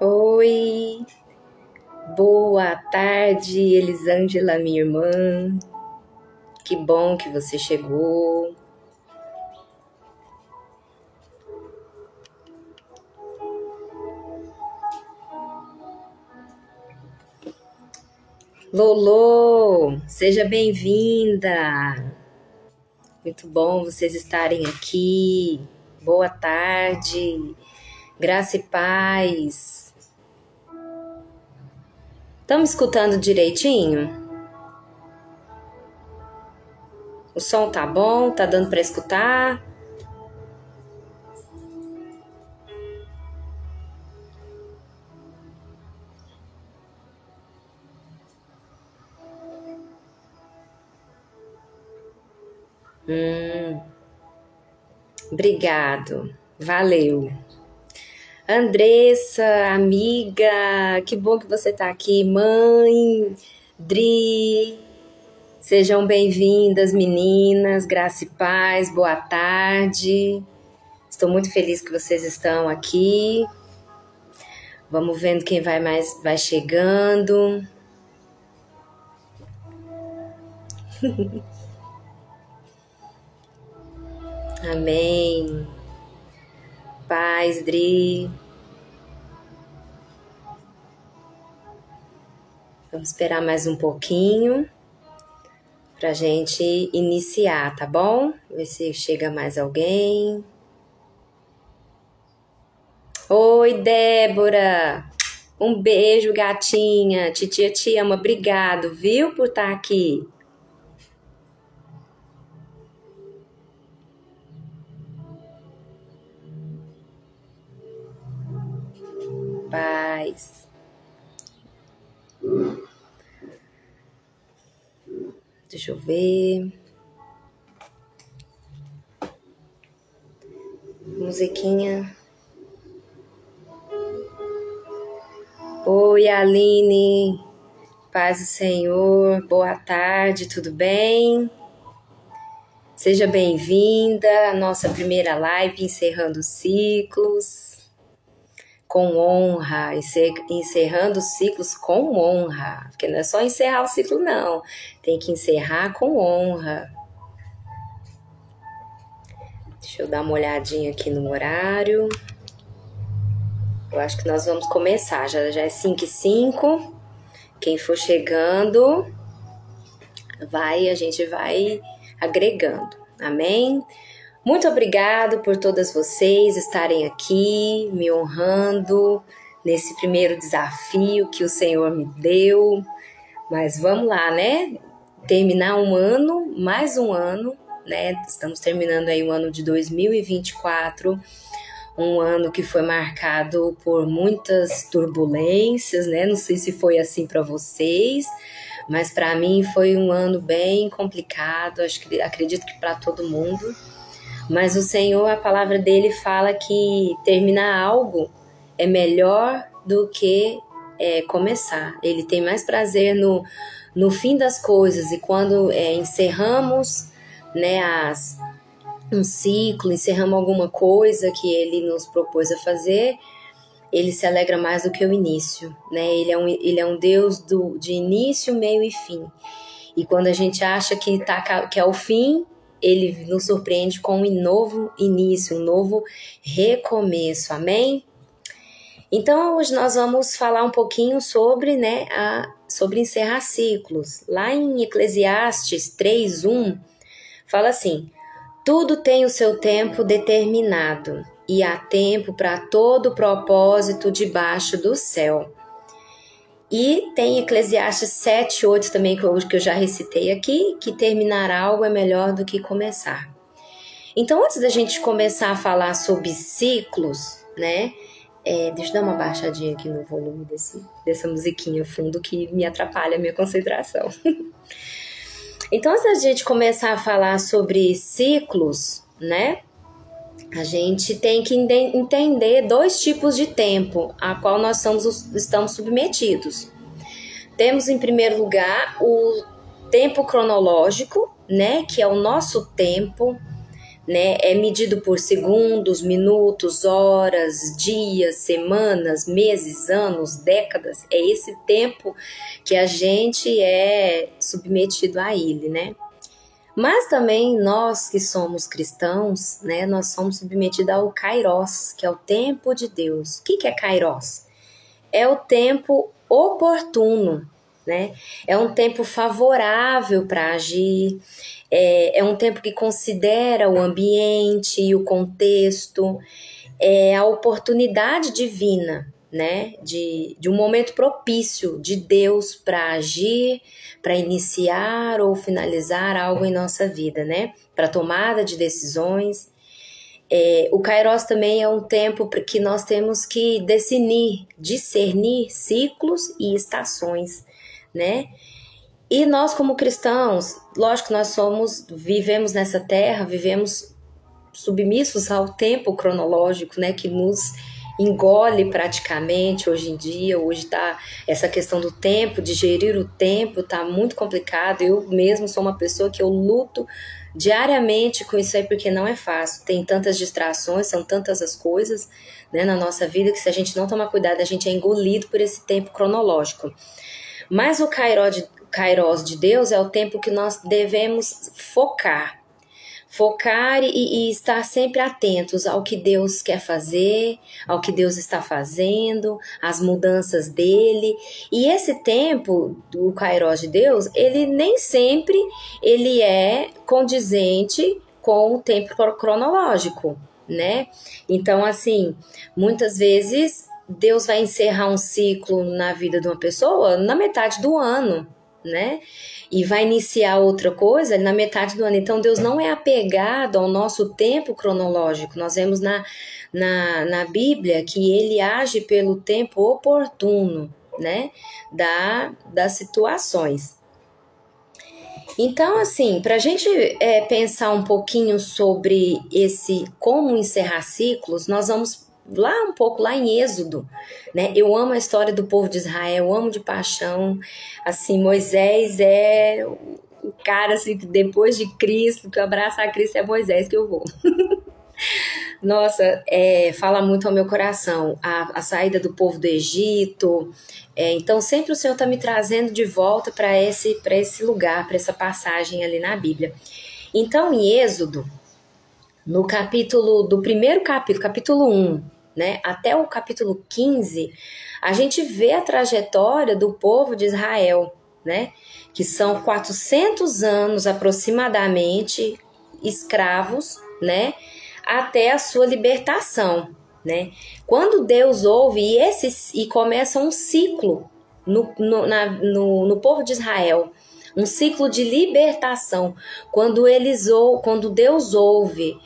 Oi, boa tarde, Elisângela, minha irmã. Que bom que você chegou. Lolo, seja bem-vinda. Muito bom vocês estarem aqui. Boa tarde, graça e paz. Estamos escutando direitinho? O som tá bom? Tá dando para escutar? Obrigado, valeu. Andressa, amiga, que bom que você tá aqui. Mãe, Dri, sejam bem-vindas, meninas, graça e paz, boa tarde. Estou muito feliz que vocês estão aqui. Vamos vendo quem vai chegando. Amém. Paz, Dri. Vamos esperar mais um pouquinho pra gente iniciar, tá bom? Ver se chega mais alguém. Oi, Débora. Um beijo, gatinha. Titia te ama. Obrigado, viu, por estar aqui. Paz. Deixa eu ver. Musiquinha. Oi, Aline. Paz do Senhor. Boa tarde, tudo bem? Seja bem-vinda à nossa primeira live encerrando ciclos. Com honra, encerrando ciclos com honra, porque não é só encerrar o ciclo não, tem que encerrar com honra. Deixa eu dar uma olhadinha aqui no horário. Eu acho que nós vamos começar, já é 5h05, quem for chegando, a gente vai agregando, amém? Muito obrigado por todas vocês estarem aqui, me honrando nesse primeiro desafio que o Senhor me deu. Mas vamos lá, né? Terminar um ano, mais um ano, né? Estamos terminando aí o ano de 2024, um ano que foi marcado por muitas turbulências, né? Não sei se foi assim para vocês, mas para mim foi um ano bem complicado, acredito que para todo mundo. Mas o Senhor, a palavra dele fala que terminar algo é melhor do que começar. Ele tem mais prazer no fim das coisas. E quando encerramos, né, um ciclo, encerramos alguma coisa que ele nos propôs a fazer, ele se alegra mais do que o início, né? Ele é um Deus de início, meio e fim. E quando a gente acha que é o fim, ele nos surpreende com um novo início, um novo recomeço, amém? Então, hoje nós vamos falar um pouquinho sobre, sobre encerrar ciclos. Lá em Eclesiastes 3:1, fala assim: tudo tem o seu tempo determinado, e há tempo para todo propósito debaixo do céu. E tem Eclesiastes 7:8 também, que eu já recitei aqui, que terminar algo é melhor do que começar. Então, antes da gente começar a falar sobre ciclos, né? Deixa eu dar uma baixadinha aqui no volume dessa musiquinha fundo que me atrapalha a minha concentração. Então, antes da gente começar a falar sobre ciclos, né? A gente tem que entender 2 tipos de tempo a qual nós estamos submetidos. Temos, em primeiro lugar, o tempo cronológico, né, que é o nosso tempo, né? É medido por segundos, minutos, horas, dias, semanas, meses, anos, décadas. É esse tempo que a gente é submetido a ele, né? Mas também nós que somos cristãos, né? Nós somos submetidos ao Kairos, que é o tempo de Deus. O que é Kairos? É o tempo oportuno, né? É um tempo favorável para agir, é um tempo que considera o ambiente e o contexto, é a oportunidade divina, né? De um momento propício de Deus para agir, para iniciar ou finalizar algo em nossa vida, né? Para tomada de decisões. O Kairos também é um tempo que nós temos que discernir ciclos e estações, né? E nós como cristãos, lógico que vivemos nessa terra, vivemos submissos ao tempo cronológico, né? Que nos engole praticamente hoje em dia. Hoje tá essa questão do tempo, de gerir o tempo, tá muito complicado. Eu mesmo sou uma pessoa que eu luto diariamente com isso aí, porque não é fácil. Tem tantas distrações, são tantas as coisas, né, na nossa vida, que se a gente não tomar cuidado, a gente é engolido por esse tempo cronológico. Mas o Kairos de Deus é o tempo que nós devemos focar e estar sempre atentos ao que Deus quer fazer, ao que Deus está fazendo, às mudanças dele. E esse tempo do Kairos de Deus, ele nem sempre ele é condizente com o tempo cronológico, né? Então, assim, muitas vezes Deus vai encerrar um ciclo na vida de uma pessoa na metade do ano, né? E vai iniciar outra coisa na metade do ano. Então, Deus não é apegado ao nosso tempo cronológico. Nós vemos na Bíblia que ele age pelo tempo oportuno, né? Das situações. Então, assim, para a gente pensar um pouquinho sobre como encerrar ciclos, nós vamos um pouco lá em Êxodo, né? Eu amo a história do povo de Israel, eu amo de paixão. Assim, Moisés é o cara, assim, que depois de Cristo, que abraça a Cristo, é Moisés que eu vou. Nossa, fala muito ao meu coração a saída do povo do Egito. Então, sempre o Senhor está me trazendo de volta para esse lugar, para essa passagem ali na Bíblia. Então, em Êxodo, no primeiro capítulo 1, né, até o capítulo 15, a gente vê a trajetória do povo de Israel, né, que são 400 anos aproximadamente escravos, né, até a sua libertação, né? Quando Deus ouve e começa um ciclo no povo de Israel, um ciclo de libertação, quando Deus ouve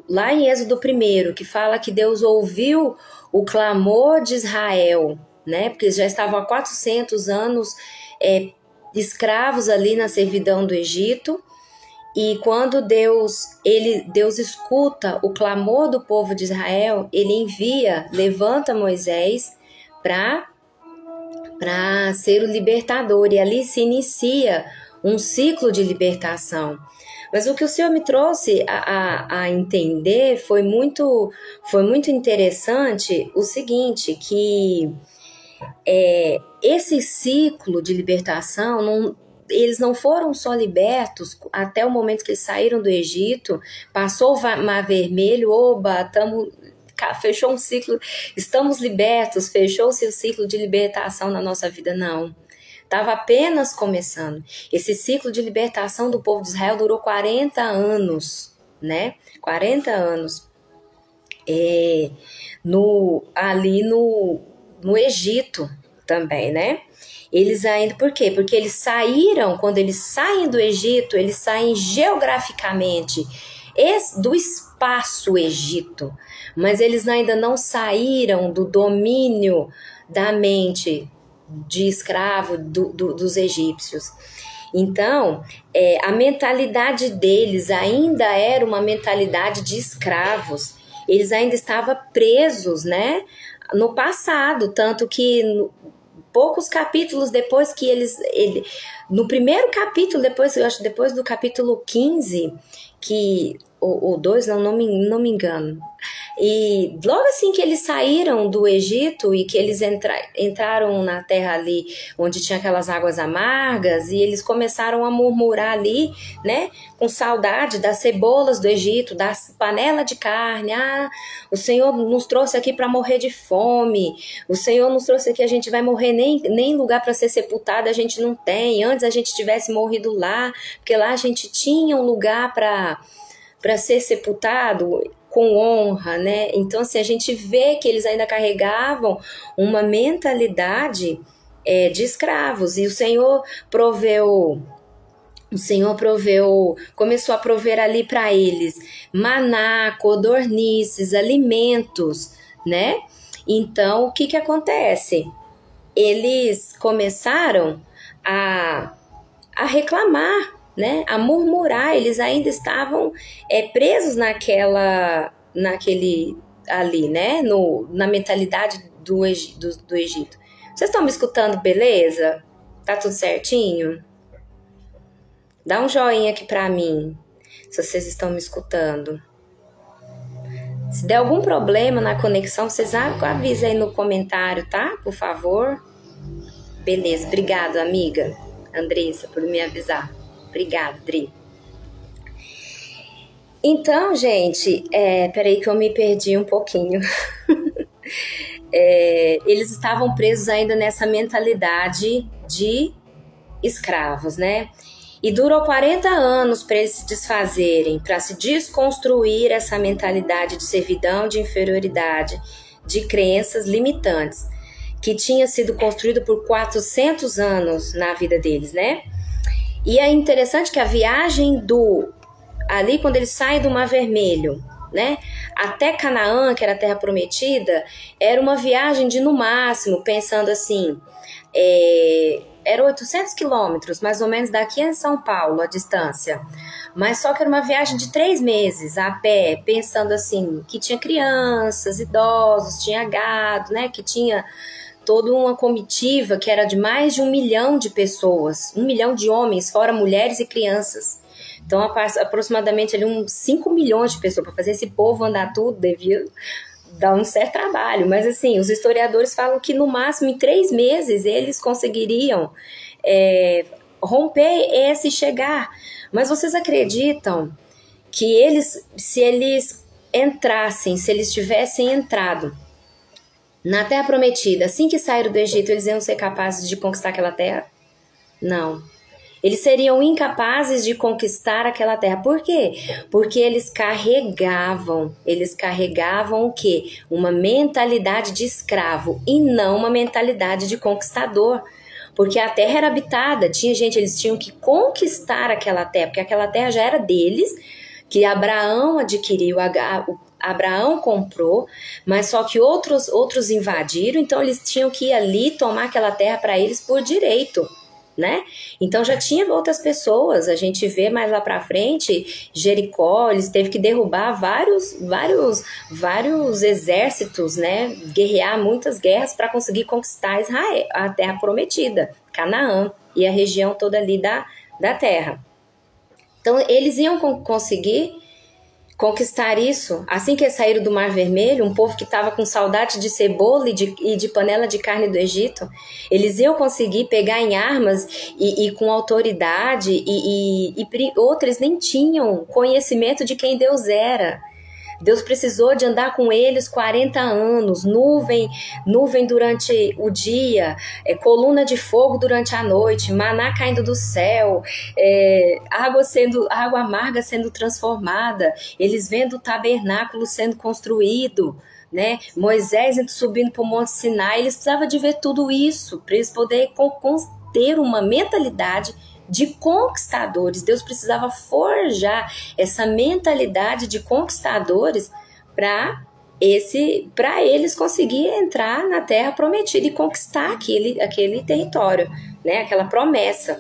lá em Êxodo 1, que fala que Deus ouviu o clamor de Israel, né? Porque eles já estavam há 400 anos escravos ali na servidão do Egito. E quando Deus escuta o clamor do povo de Israel, ele levanta Moisés para ser o libertador. E ali se inicia um ciclo de libertação. Mas o que o Senhor me trouxe a entender foi muito interessante o seguinte, que esse ciclo de libertação, eles não foram só libertos até o momento que eles saíram do Egito, passou o Mar Vermelho, fechou um ciclo, estamos libertos, fechou-se o ciclo de libertação na nossa vida, não. Estava apenas começando. Esse ciclo de libertação do povo de Israel durou 40 anos, né? 40 anos. Ali no Egito também, né? Eles ainda, por quê? Porque eles saíram, quando eles saem do Egito, eles saem geograficamente do espaço Egito, mas eles ainda não saíram do domínio da mente de escravo dos egípcios. Então, a mentalidade deles ainda era uma mentalidade de escravos. Eles ainda estavam presos, né, no passado, tanto que poucos capítulos depois que no primeiro capítulo, depois do capítulo 15, que ou 2, não me engano. E logo assim que eles saíram do Egito e que eles entraram na terra ali onde tinha aquelas águas amargas, e eles começaram a murmurar ali, né, com saudade das cebolas do Egito, das panelas de carne. Ah, o Senhor nos trouxe aqui para morrer de fome, o Senhor nos trouxe aqui, a gente vai morrer, nem lugar para ser sepultado a gente não tem, antes a gente tivesse morrido lá, porque lá a gente tinha um lugar para ser sepultado com honra, né? Então, assim, a gente vê que eles ainda carregavam uma mentalidade de escravos, e o Senhor começou a prover ali para eles maná, codornizes, alimentos, né? Então, o que acontece? Eles começaram a reclamar, né, a murmurar. Eles ainda estavam presos naquele ali, né, na mentalidade do Egito. Vocês estão me escutando, beleza? Tá tudo certinho? Dá um joinha aqui pra mim, se vocês estão me escutando. Se der algum problema na conexão, vocês avisem aí no comentário, tá? Por favor. Beleza, obrigado, amiga Andressa, por me avisar. Obrigada, Dri. Então, gente, peraí que eu me perdi um pouquinho. Eles estavam presos ainda nessa mentalidade de escravos, né? E durou 40 anos para eles se desfazerem, para se desconstruir essa mentalidade de servidão, de inferioridade, de crenças limitantes, que tinha sido construído por 400 anos na vida deles, né? E é interessante que a viagem ali quando eles saem do Mar Vermelho, né, até Canaã, que era a terra prometida, era uma viagem de, no máximo, pensando assim, era 800 quilômetros, mais ou menos daqui a São Paulo, a distância. Mas só que era uma viagem de 3 meses a pé, pensando assim, que tinha crianças, idosos, tinha gado, né, que tinha toda uma comitiva que era de mais de 1 milhão de pessoas, 1 milhão de homens, fora mulheres e crianças. Então, aproximadamente ali uns 5 milhões de pessoas. Para fazer esse povo andar tudo, devia dar um certo trabalho. Mas, assim, os historiadores falam que no máximo em 3 meses eles conseguiriam romper esse chegar. Mas vocês acreditam que se eles tivessem entrado na Terra Prometida, assim que saíram do Egito, eles iam ser capazes de conquistar aquela terra? Não. Eles seriam incapazes de conquistar aquela terra. Por quê? Porque eles carregavam o quê? Uma mentalidade de escravo e não uma mentalidade de conquistador. Porque a terra era habitada, eles tinham que conquistar aquela terra, porque aquela terra já era deles, que Abraão adquiriu, Abraão comprou, mas só que outros invadiram, então eles tinham que ir ali tomar aquela terra para eles por direito, né? Então já tinha outras pessoas, a gente vê mais lá para frente, Jericó, eles teve que derrubar vários exércitos, né? Guerrear muitas guerras para conseguir conquistar Israel, a terra prometida, Canaã e a região toda ali da terra. Então eles iam conseguir conquistar isso, assim que eles saíram do Mar Vermelho, um povo que estava com saudade de cebola e de panela de carne do Egito, eles iam conseguir pegar em armas e com autoridade, e outros nem tinham conhecimento de quem Deus era. Deus precisou de andar com eles 40 anos, nuvem durante o dia, coluna de fogo durante a noite, maná caindo do céu, água amarga sendo transformada, eles vendo o tabernáculo sendo construído, né? Moisés subindo para o Monte Sinai, eles precisavam de ver tudo isso, para eles poderem ter uma mentalidade de conquistadores. Deus precisava forjar essa mentalidade de conquistadores para eles conseguirem entrar na terra prometida e conquistar aquele território, né? Aquela promessa.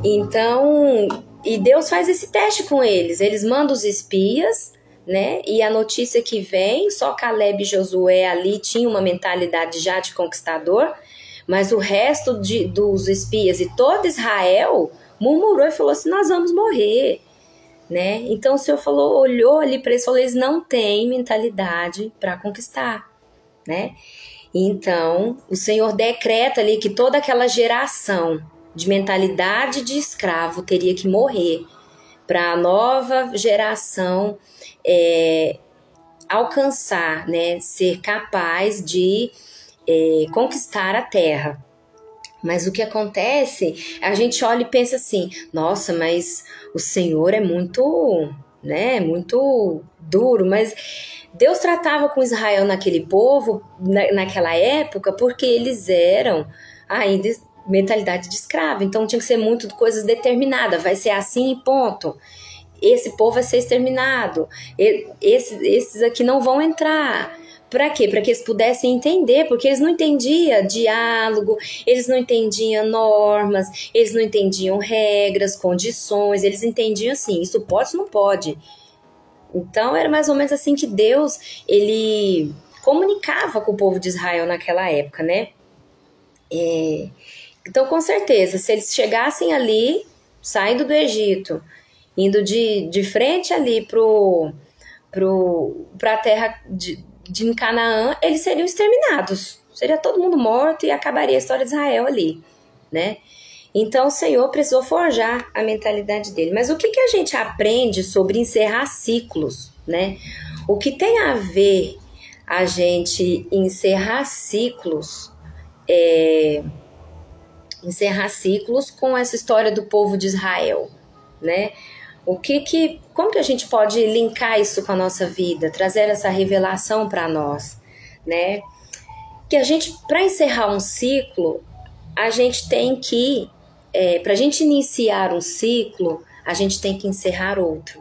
Então, e Deus faz esse teste com eles mandam os espias, né? E a notícia que vem, só Caleb e Josué ali tinham uma mentalidade já de conquistador, mas o resto dos espias e todo Israel murmurou e falou assim, nós vamos morrer. né? Então o Senhor falou, olhou ali para eles e falou, eles não têm mentalidade para conquistar, né? Então o Senhor decreta ali que toda aquela geração de mentalidade de escravo teria que morrer para a nova geração alcançar, né? Ser capaz de conquistar a terra. Mas o que acontece, a gente olha e pensa assim, nossa, mas o Senhor é muito, né, muito duro, mas Deus tratava com Israel naquele povo, naquela época, porque eles eram ainda mentalidade de escravo, então tinha que ser muito coisas determinadas, vai ser assim e ponto. Esse povo vai ser exterminado, esses aqui não vão entrar. Para quê? Para que eles pudessem entender, porque eles não entendiam diálogo, eles não entendiam normas, eles não entendiam regras, condições, eles entendiam assim, isso pode, isso não pode. Então era mais ou menos assim que Deus, ele comunicava com o povo de Israel naquela época, né? Então com certeza, se eles chegassem ali, saindo do Egito, indo de frente ali para a terra de Canaã, eles seriam exterminados. Seria todo mundo morto e acabaria a história de Israel ali, né? Então o Senhor precisou forjar a mentalidade dele. Mas o que a gente aprende sobre encerrar ciclos, né? O que tem a ver a gente encerrar ciclos com essa história do povo de Israel, né? Como que a gente pode linkar isso com a nossa vida, trazer essa revelação para nós, né? Que a gente, para encerrar um ciclo, a gente tem que, para a gente iniciar um ciclo, a gente tem que encerrar outro,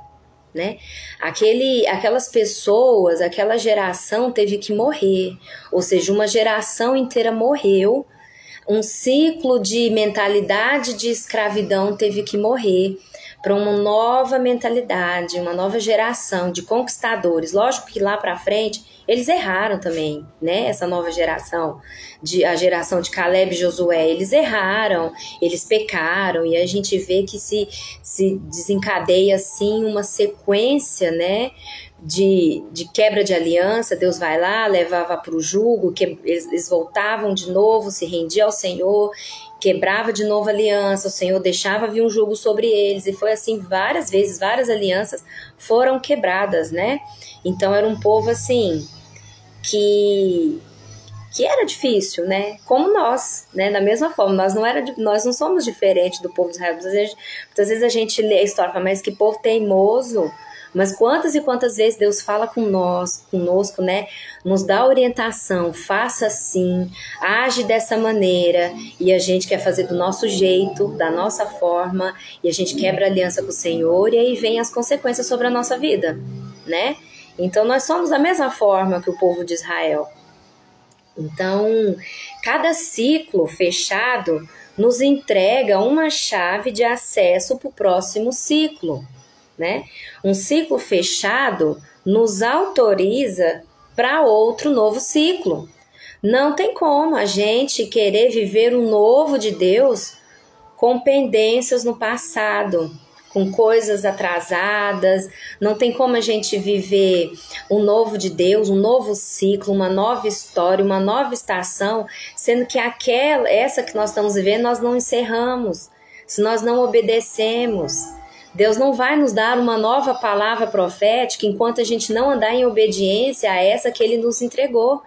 né? Aquelas pessoas, aquela geração teve que morrer, ou seja, uma geração inteira morreu, um ciclo de mentalidade de escravidão teve que morrer, para uma nova mentalidade, uma nova geração de conquistadores. Lógico que lá para frente eles erraram também, né? Essa nova geração, a geração de Caleb e Josué, eles erraram, eles pecaram, e a gente vê que se desencadeia assim uma sequência, né? De quebra de aliança. Deus vai lá, levava para o jugo, que eles voltavam de novo, se rendiam ao Senhor, quebrava de novo a aliança, o Senhor deixava vir um jugo sobre eles, e foi assim várias vezes, várias alianças foram quebradas, né? Então era um povo assim, que era difícil, né? Como nós, né? Da mesma forma, nós não somos diferentes do povo de Israel. Muitas vezes a gente lê a história e fala, mas que povo teimoso. Mas quantas e quantas vezes Deus fala conosco, né? Nos dá orientação, faça assim, age dessa maneira, e a gente quer fazer do nosso jeito, da nossa forma, e a gente quebra a aliança com o Senhor, e aí vem as consequências sobre a nossa vida, né? Então nós somos da mesma forma que o povo de Israel. Então, cada ciclo fechado nos entrega uma chave de acesso para o próximo ciclo, né? Um ciclo fechado nos autoriza para outro novo ciclo. Não tem como a gente querer viver o novo de Deus com pendências no passado, com coisas atrasadas. Não tem como a gente viver o novo de Deus, um novo ciclo, uma nova história, uma nova estação, sendo que essa que nós estamos vivendo, nós não encerramos, se nós não obedecemos. Deus não vai nos dar uma nova palavra profética enquanto a gente não andar em obediência a essa que Ele nos entregou.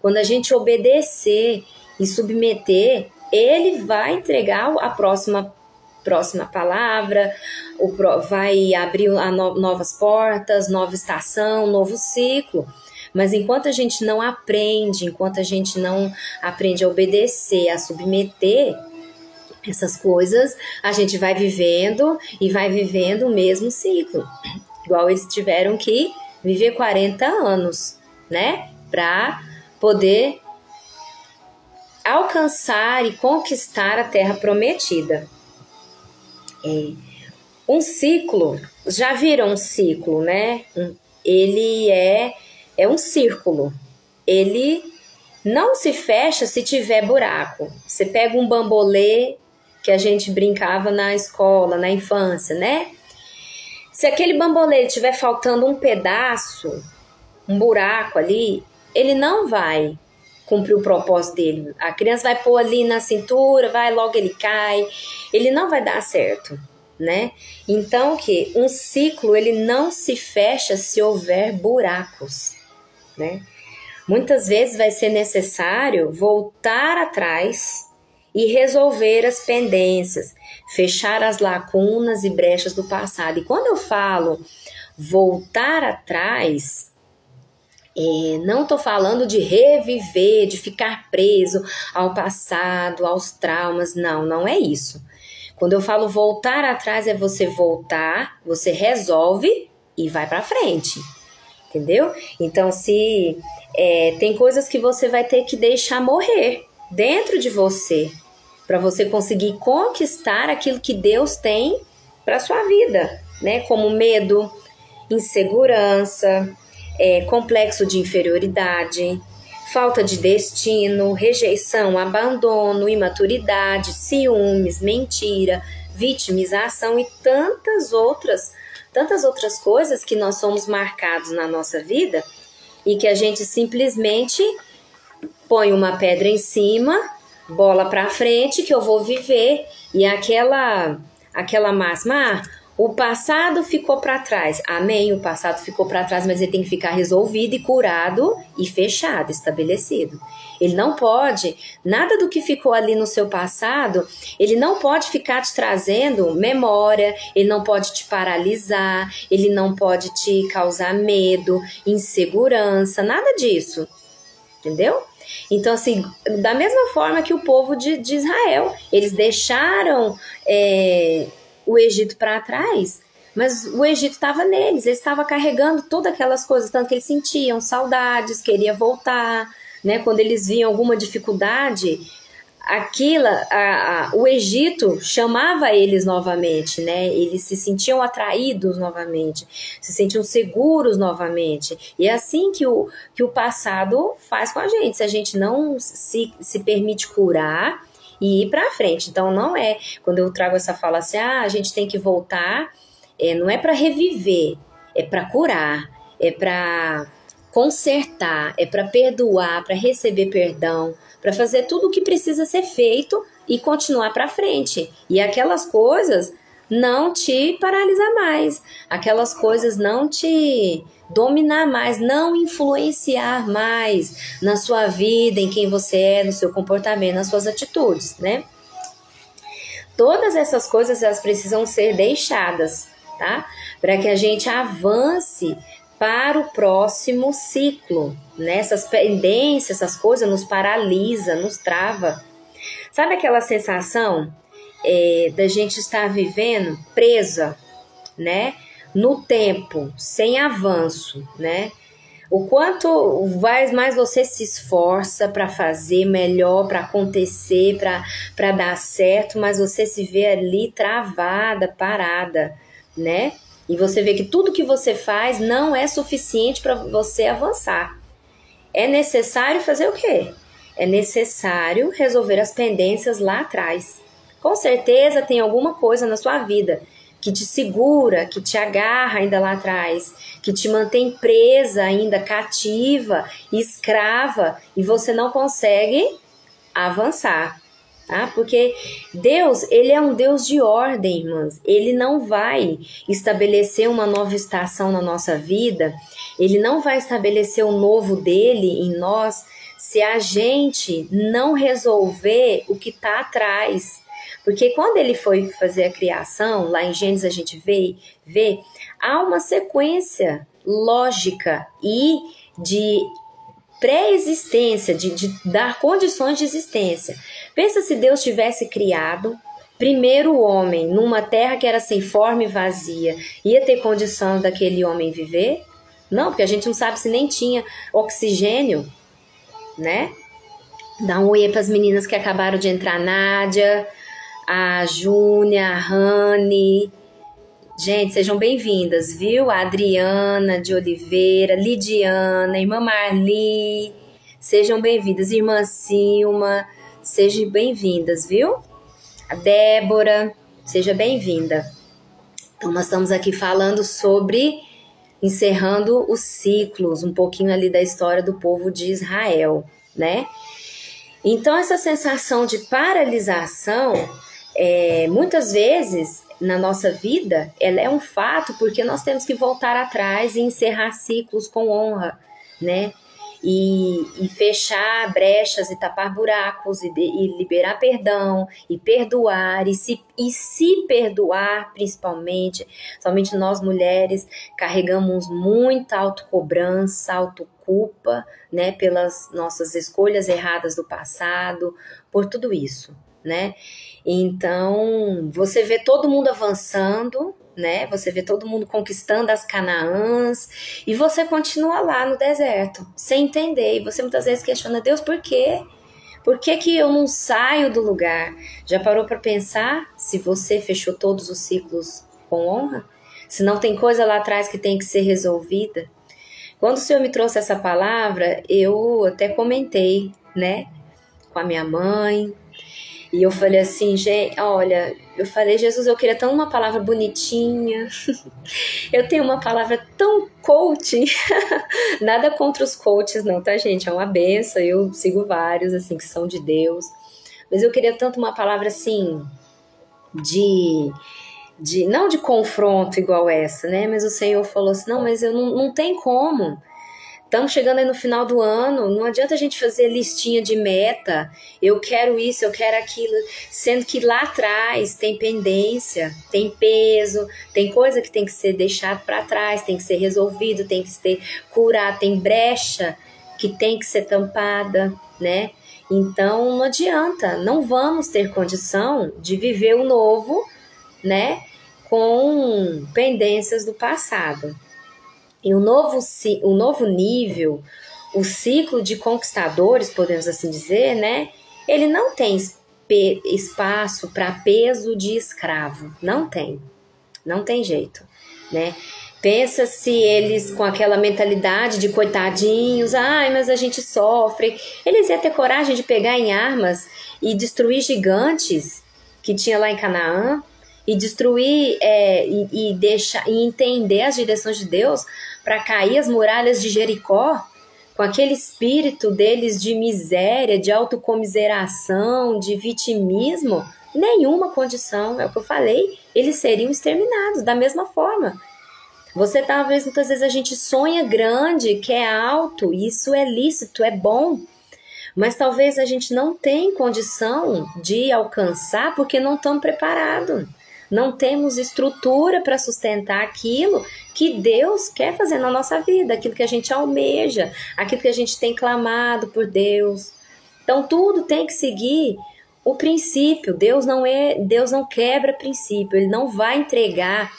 Quando a gente obedecer e submeter, Ele vai entregar a próxima palavra, vai abrir novas portas, nova estação, novo ciclo. Mas enquanto a gente não aprende, enquanto a gente não aprende a obedecer, a submeter essas coisas, a gente vai vivendo o mesmo ciclo. Igual eles tiveram que viver 40 anos, né? Para poder alcançar e conquistar a terra prometida. Um ciclo, já viram um ciclo, né? Ele é um círculo. Ele não se fecha se tiver buraco. Você pega um bambolê que a gente brincava na escola, na infância, né? Se aquele bambolê estiver faltando um pedaço, um buraco ali, ele não vai cumprir o propósito dele. A criança vai pôr ali na cintura, logo ele cai, ele não vai dar certo, né? Então, que um ciclo, ele não se fecha se houver buracos, né? Muitas vezes vai ser necessário voltar atrás e resolver as pendências, fechar as lacunas e brechas do passado. E quando eu falo voltar atrás, não estou falando de reviver, de ficar preso ao passado, aos traumas, não é isso. Quando eu falo voltar atrás, é você voltar, você resolve e vai para frente, entendeu? Então, se tem coisas que você vai ter que deixar morrer dentro de você, para você conseguir conquistar aquilo que Deus tem para sua vida, né? Como medo, insegurança, complexo de inferioridade, falta de destino, rejeição, abandono, imaturidade, ciúmes, mentira, vitimização e tantas outras coisas que nós somos marcados na nossa vida e que a gente simplesmente põe uma pedra em cima, bola para frente que eu vou viver, e aquela máxima, o passado ficou para trás. Amém, o passado ficou para trás, mas ele tem que ficar resolvido e curado e fechado, estabelecido. Ele não pode, nada do que ficou ali no seu passado, ele não pode ficar te trazendo memória, ele não pode te paralisar, ele não pode te causar medo, insegurança, nada disso, entendeu? Então, assim, da mesma forma que o povo de Israel, eles deixaram o Egito para trás, mas o Egito estava neles, eles estavam carregando todas aquelas coisas, tanto que eles sentiam saudades, queriam voltar, né? Quando eles viam alguma dificuldade, o Egito chamava eles novamente, né? Eles se sentiam atraídos novamente, se sentiam seguros novamente. E é assim que o passado faz com a gente, se a gente não se permite curar e ir para frente. Então, não é, quando eu trago essa fala assim, a gente tem que voltar, não é para reviver, é para curar, é para consertar, é para perdoar, para receber perdão, para fazer tudo o que precisa ser feito e continuar para frente. E aquelas coisas não te paralisar mais, aquelas coisas não te dominar mais, não influenciar mais na sua vida, em quem você é, no seu comportamento, nas suas atitudes, né? Todas essas coisas, elas precisam ser deixadas, tá? Para que a gente avance para o próximo ciclo, né? Essas pendências, essas coisas nos paralisa, nos trava. Sabe aquela sensação da gente estar vivendo presa, né? No tempo, sem avanço, né? O quanto mais você se esforça para fazer melhor, para acontecer, para dar certo, mas você se vê ali travada, parada, né? E você vê que tudo que você faz não é suficiente para você avançar. É necessário fazer o quê? É necessário resolver as pendências lá atrás. Com certeza tem alguma coisa na sua vida que te segura, que te agarra ainda lá atrás, que te mantém presa ainda, cativa, escrava, e você não consegue avançar. Tá? Porque Deus, ele é um Deus de ordem, irmãs. Ele não vai estabelecer uma nova estação na nossa vida, ele não vai estabelecer o novo dele em nós se a gente não resolver o que está atrás. Porque quando ele foi fazer a criação, lá em Gênesis a gente vê há uma sequência lógica e de pré-existência, de dar condições de existência. Pensa se Deus tivesse criado primeiro o homem numa terra que era sem forma e vazia, ia ter condição daquele homem viver? Não, porque a gente não sabe se nem tinha oxigênio, né? Dá um oi para as meninas que acabaram de entrar, Nádia, a Júnia, a Rani. Gente, sejam bem-vindas, viu? A Adriana de Oliveira, Lidiana, irmã Marli, sejam bem-vindas. Irmã Silma, sejam bem-vindas, viu? A Débora, seja bem-vinda. Então, nós estamos aqui falando sobre encerrando os ciclos, um pouquinho ali da história do povo de Israel, né? Então, essa sensação de paralisação, muitas vezes na nossa vida, ela é um fato porque nós temos que voltar atrás e encerrar ciclos com honra, né? E fechar brechas e tapar buracos e liberar perdão e perdoar e se perdoar, principalmente. Somente nós mulheres carregamos muita autocobrança, autoculpa, né, pelas nossas escolhas erradas do passado, por tudo isso, né? Então, você vê todo mundo avançando, né? Você vê todo mundo conquistando as Canaãs e você continua lá no deserto, sem entender. E você muitas vezes questiona, Deus, por quê? Por que que eu não saio do lugar? Já parou para pensar se você fechou todos os ciclos com honra? Se não tem coisa lá atrás que tem que ser resolvida? Quando o Senhor me trouxe essa palavra, eu até comentei, né, com a minha mãe. E eu falei assim, gente, olha, eu falei, Jesus, eu queria tão uma palavra bonitinha. Eu tenho uma palavra tão coaching. Nada contra os coaches não, tá, gente? É uma benção, eu sigo vários, assim, que são de Deus. Mas eu queria tanto uma palavra, assim, não de confronto igual essa, né? Mas o Senhor falou assim, não, mas eu não tem como. Estamos chegando aí no final do ano, não adianta a gente fazer listinha de meta, eu quero isso, eu quero aquilo, sendo que lá atrás tem pendência, tem peso, tem coisa que tem que ser deixada para trás, tem que ser resolvido, tem que ser curado, tem brecha que tem que ser tampada, né? Então não adianta, não vamos ter condição de viver o novo, né, com pendências do passado. E o novo nível, o ciclo de conquistadores, podemos assim dizer, né? Ele não tem espaço para peso de escravo. Não tem jeito, né? Pensa se eles com aquela mentalidade de coitadinhos, mas a gente sofre. Eles iam ter coragem de pegar em armas e destruir gigantes que tinha lá em Canaã, e destruir e deixar e entender as direções de Deus para cair as muralhas de Jericó, com aquele espírito deles de miséria, de autocomiseração, de vitimismo? Nenhuma condição, é o que eu falei, eles seriam exterminados da mesma forma. Talvez muitas vezes a gente sonha grande, quer alto, isso é lícito, é bom, mas talvez a gente não tenha condição de alcançar porque não estamos preparados. Não temos estrutura para sustentar aquilo que Deus quer fazer na nossa vida, aquilo que a gente almeja, aquilo que a gente tem clamado por Deus. Então tudo tem que seguir o princípio. Deus não quebra princípio, Ele não vai entregar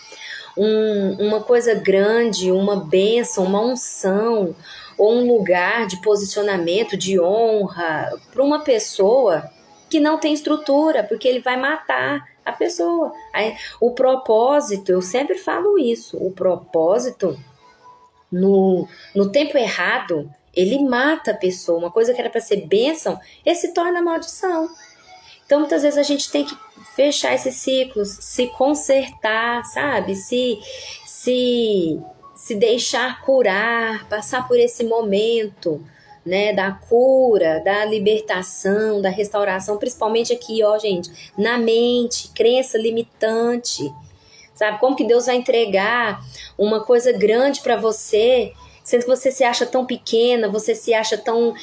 uma coisa grande, uma bênção, uma unção, ou um lugar de posicionamento, de honra, para uma pessoa que não tem estrutura, porque Ele vai matar a pessoa. O propósito, eu sempre falo isso, o propósito no tempo errado, ele mata a pessoa. Uma coisa que era para ser bênção, ele se torna maldição. Então muitas vezes a gente tem que fechar esses ciclos, se consertar, sabe? Se deixar curar, passar por esse momento, né, da cura, da libertação, da restauração, principalmente aqui, ó, gente, na mente, crença limitante, sabe? Como que Deus vai entregar uma coisa grande para você, sendo que você se acha tão pequena, você se acha tão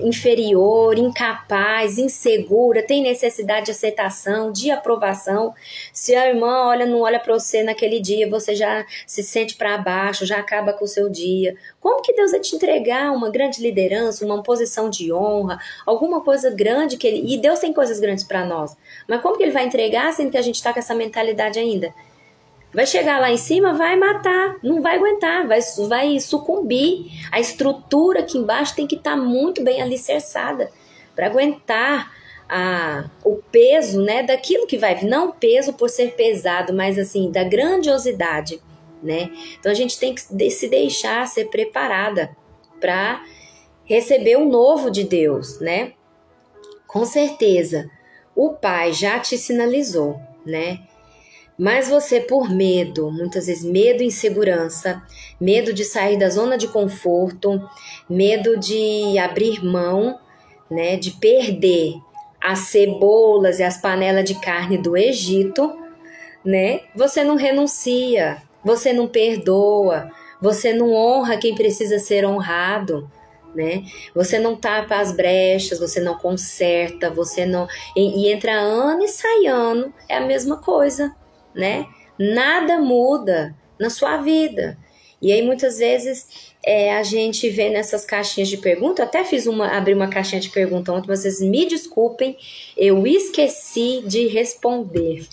inferior, incapaz, insegura, tem necessidade de aceitação, de aprovação. Se a irmã não olha para você naquele dia, você já se sente para baixo, já acaba com o seu dia. Como que Deus vai te entregar uma grande liderança, uma posição de honra, alguma coisa grande que Ele... E Deus tem coisas grandes para nós. Mas como que Ele vai entregar sendo que a gente está com essa mentalidade ainda? Vai chegar lá em cima, vai matar, não vai aguentar, vai sucumbir. A estrutura aqui embaixo tem que estar muito bem alicerçada para aguentar o peso, né, daquilo que vai vir. Não peso por ser pesado, mas assim, da grandiosidade, né? Então a gente tem que se deixar ser preparada para receber o novo de Deus, né? Com certeza, o Pai já te sinalizou, né? Mas você, por medo, muitas vezes medo e insegurança, medo de sair da zona de conforto, medo de abrir mão, né, de perder as cebolas e as panelas de carne do Egito, né? Você não renuncia, você não perdoa, você não honra quem precisa ser honrado, né? Você não tapa as brechas, você não conserta, você não... E entra ano e sai ano, é a mesma coisa, né? Nada muda na sua vida. E aí muitas vezes a gente vê nessas caixinhas de pergunta, eu até abri uma caixinha de pergunta ontem, vocês me desculpem, eu esqueci de responder.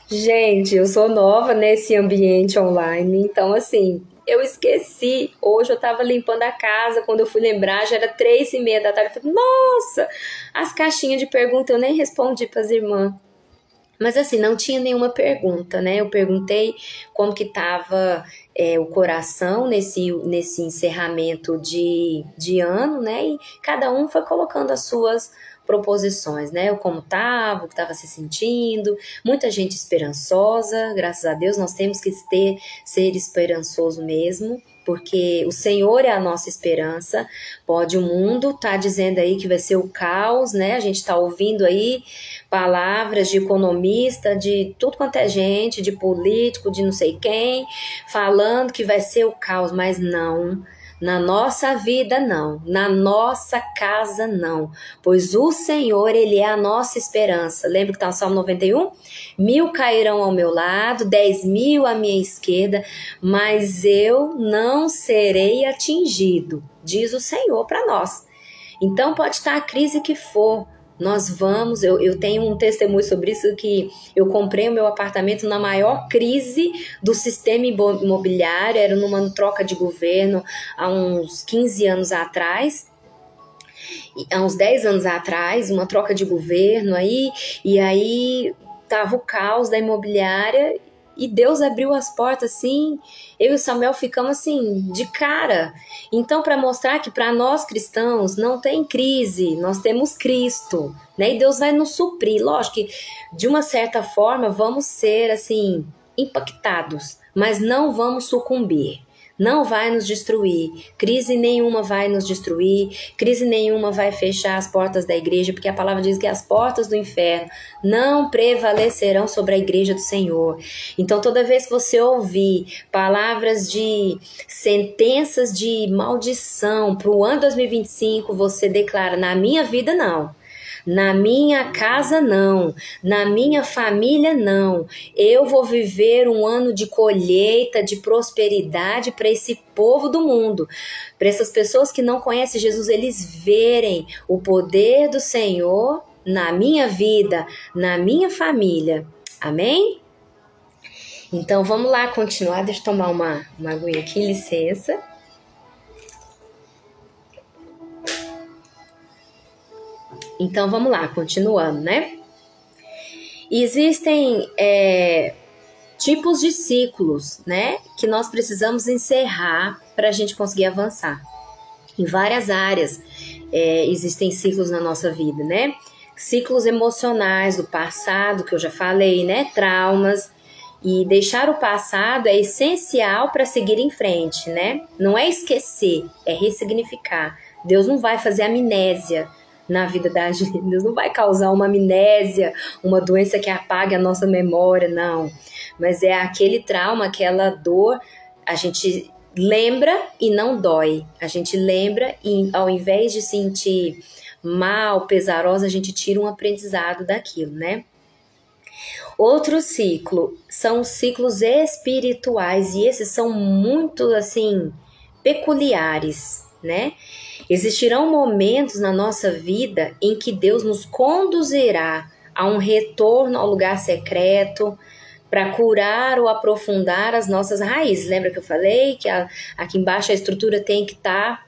Gente, eu sou nova nesse ambiente online, então assim, eu esqueci. Hoje eu tava limpando a casa, quando eu fui lembrar já era 3h30 da tarde, eu falei, nossa, as caixinhas de pergunta eu nem respondi pras irmãs. Mas assim, não tinha nenhuma pergunta, né? Eu perguntei como que tava o coração nesse encerramento de ano, né? E cada um foi colocando as suas proposições, né? Como estava, o que estava se sentindo, muita gente esperançosa, graças a Deus nós temos que ser esperançoso mesmo, porque o Senhor é a nossa esperança. Pode o mundo estar dizendo aí que vai ser o caos, né? A gente está ouvindo aí palavras de economista, de tudo quanto é gente, de político, de não sei quem, falando que vai ser o caos, mas não. Na nossa vida, não. Na nossa casa, não. Pois o Senhor, Ele é a nossa esperança. Lembra que está no Salmo 91? 1000 cairão ao meu lado, 10.000 à minha esquerda, mas eu não serei atingido, diz o Senhor para nós. Então pode estar a crise que for, nós vamos, eu tenho um testemunho sobre isso, que eu comprei o meu apartamento na maior crise do sistema imobiliário, era numa troca de governo há uns 15 anos atrás, há uns 10 anos atrás, uma troca de governo aí, e aí tava o caos da imobiliária, e Deus abriu as portas assim, eu e o Samuel ficamos assim, de cara. Então, para mostrar que para nós cristãos não tem crise, nós temos Cristo, né? E Deus vai nos suprir. Lógico que, de uma certa forma, vamos ser assim, impactados, mas não vamos sucumbir. Não vai nos destruir, crise nenhuma vai nos destruir, crise nenhuma vai fechar as portas da igreja, porque a palavra diz que as portas do inferno não prevalecerão sobre a igreja do Senhor. Então toda vez que você ouvir palavras de sentenças de maldição para o ano 2025, você declara, na minha vida não. Na minha casa não, na minha família não. Eu vou viver um ano de colheita, de prosperidade para esse povo do mundo, para essas pessoas que não conhecem Jesus, eles verem o poder do Senhor na minha vida, na minha família. Amém? Então vamos lá continuar, deixa eu tomar uma aguinha aqui, licença. Então, vamos lá, continuando, né? Existem tipos de ciclos, né? Que nós precisamos encerrar para a gente conseguir avançar. Em várias áreas existem ciclos na nossa vida, né? Ciclos emocionais do passado, que eu já falei, né? Traumas. E deixar o passado é essencial para seguir em frente, né? Não é esquecer, é ressignificar. Deus não vai fazer amnésia na vida da gente, Deus não vai causar uma amnésia, uma doença que apague a nossa memória, não. Mas é aquele trauma, aquela dor, a gente lembra e não dói. A gente lembra e ao invés de sentir mal, pesarosa, a gente tira um aprendizado daquilo, né? Outro ciclo são os ciclos espirituais, e esses são muito, assim, peculiares, né? Existirão momentos na nossa vida em que Deus nos conduzirá a um retorno ao lugar secreto para curar ou aprofundar as nossas raízes. Lembra que eu falei que aqui embaixo a estrutura tem que estar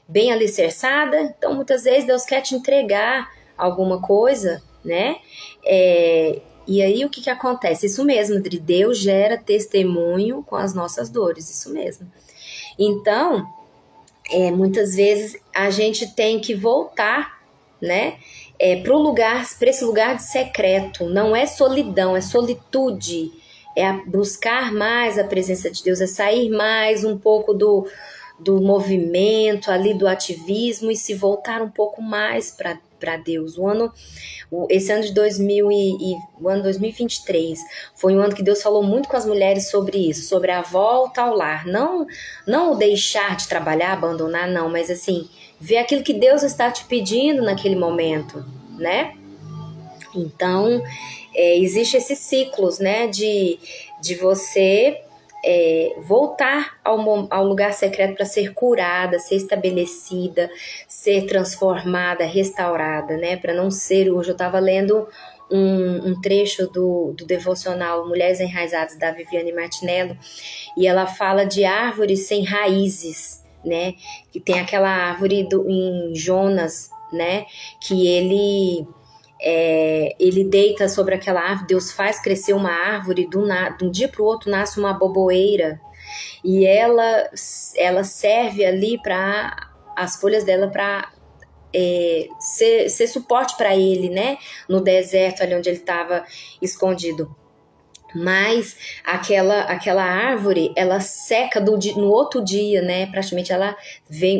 bem alicerçada? Então, muitas vezes Deus quer te entregar alguma coisa, né? E aí o que acontece? Isso mesmo, Deus gera testemunho com as nossas dores, isso mesmo. Então, muitas vezes a gente tem que voltar, né? para esse lugar de secreto. Não é solidão, é solitude. É buscar mais a presença de Deus, é sair mais um pouco do movimento ali, do ativismo, e se voltar um pouco mais para Deus. Esse ano de o ano 2023 foi um ano que Deus falou muito com as mulheres sobre isso, sobre a volta ao lar. Não o deixar de trabalhar, abandonar, não, mas assim, ver aquilo que Deus está te pedindo naquele momento, né? Então, existe esses ciclos, né, de você voltar ao lugar secreto para ser curada, ser estabelecida, ser transformada, restaurada, né, para não ser... Hoje eu estava lendo um trecho do devocional Mulheres Enraizadas, da Viviane Martinello, e ela fala de árvores sem raízes, né, que tem aquela árvore em Jonas, né, que ele deita sobre aquela árvore, Deus faz crescer uma árvore, de um dia para o outro nasce uma boboeira, e ela serve ali para as folhas dela para ser suporte para ele, né, no deserto ali onde ele estava escondido. Mas aquela árvore, ela seca no outro dia, né? Praticamente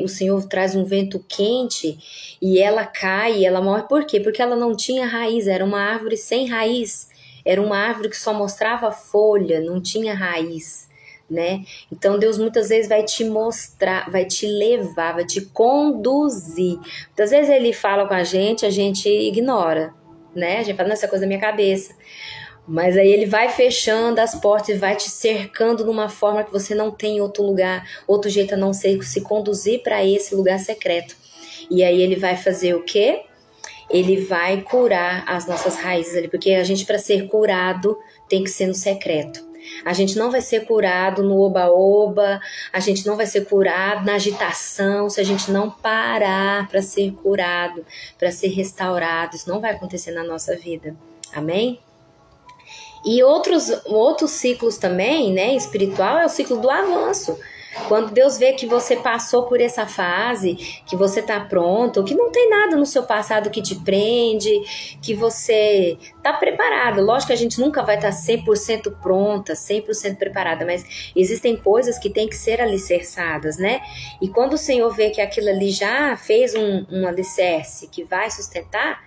o Senhor traz um vento quente e ela cai, ela morre. Por quê? Porque ela não tinha raiz, era uma árvore sem raiz. Era uma árvore que só mostrava folha, não tinha raiz, né? Então Deus muitas vezes vai te mostrar, vai te levar, vai te conduzir. Muitas vezes Ele fala com a gente ignora, né? A gente fala, essa coisa da minha cabeça. Mas aí Ele vai fechando as portas e vai te cercando de uma forma que você não tem outro lugar, outro jeito a não ser se conduzir para esse lugar secreto. E aí Ele vai fazer o quê? Ele vai curar as nossas raízes ali, porque a gente, para ser curado, tem que ser no secreto. A gente não vai ser curado no oba-oba, a gente não vai ser curado na agitação, se a gente não parar para ser curado, para ser restaurado. Isso não vai acontecer na nossa vida. Amém? E outros ciclos também, né, espiritual, é o ciclo do avanço. Quando Deus vê que você passou por essa fase, que você está pronto, que não tem nada no seu passado que te prende, que você está preparado. Lógico que a gente nunca vai estar 100% pronta, 100% preparada, mas existem coisas que têm que ser alicerçadas, né? E quando o Senhor vê que aquilo ali já fez um alicerce que vai sustentar,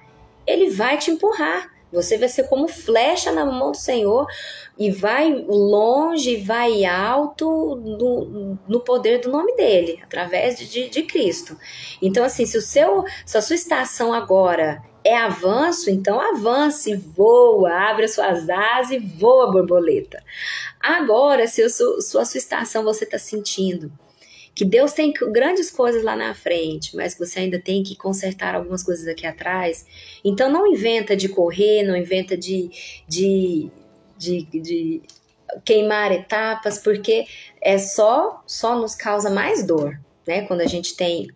Ele vai te empurrar. Você vai ser como flecha na mão do Senhor e vai longe, vai alto no poder do nome dele, através de Cristo. Então, assim, se a sua estação agora é avanço, então avance, voa, abre as suas asas e voa, borboleta. Agora, se a sua estação você está sentindo que Deus tem grandes coisas lá na frente, mas que você ainda tem que consertar algumas coisas aqui atrás, então não inventa de correr, não inventa de queimar etapas, porque só nos causa mais dor, né? Quando a gente tem